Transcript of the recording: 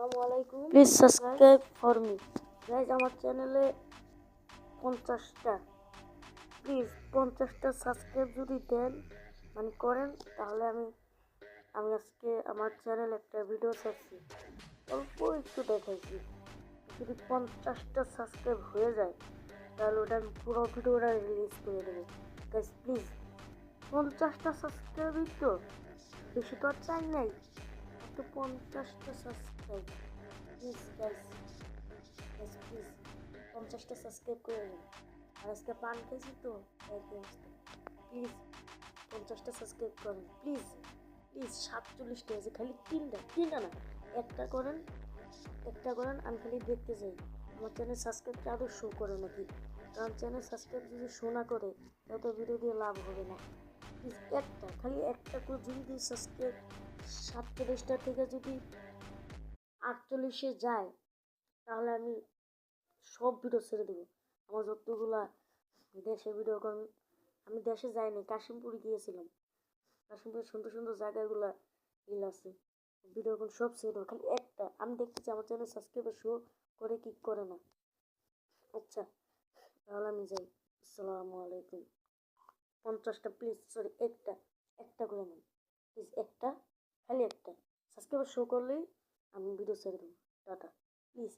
আসসালামু আলাইকুম। Please subscribe for me guys. আমার চ্যানেলে 50টা, প্লিজ 50টা সাবস্ক্রাইব যদি দেন মানে করেন, তাহলে আমি আজকে আমার চ্যানেল একটা ভিডিও ছাড়ছি, অল্প একটু দেখাইছি। যদি 50টা সাবস্ক্রাইব হয়ে যায় তাহলে ওটা আমি পুরো ভিডিওটা রিলিজ করে দেবো। গাইজ প্লিজ 50টা সাবস্ক্রাইবই তো, বেশি তো আর চাই নাই, তো 50টা সাবস্ক্রাইব প্লিজ গাইজ। প্লিজ 50টা সাবস্ক্রাইব করে দিন। আর আজকে পান খেয়েছি তো প্লিজ 50টা সাবস্ক্রাইব করেন প্লিজ। 47টা আছে, খালি তিনটা না, একটা করেন। আমি খালি দেখতে চাই আমার চ্যানেল সাবস্ক্রাইবটা আরও শো করে নাকি, কারণ চ্যানেল সাবস্ক্রাইব যদি শো না করে তাহলে তো ভিডিও দিয়ে লাভ হবে না। প্লিজ খালি একটা করে যদি সাবস্ক্রাইব 47টা থেকে যদি 48-এ যায় তাহলে আমি সব ভিডিও ছেড়ে দেবো। আমার যতগুলা দেশে ভিডিও, কারণ আমি দেশে যাইনি, কাশিমপুরে গিয়েছিলাম। কাশিমপুরের সুন্দর সুন্দর জায়গাগুলো আছে, ভিডিও এখন সব ছেড়ে দেবো। খালি একটা আমি দেখতে চাই আমার চ্যানেল সাবস্ক্রাইবার শো করে কি করে না। আচ্ছা তাহলে আমি যাই। আসসালামু আলাইকুম। 50টা প্লিজ, সরি একটা করে নেন প্লিজ, খালি একটা সাবস্ক্রাইবার শো করলেই আমি ভিডিও ছেড়ে দেবো। Tata please.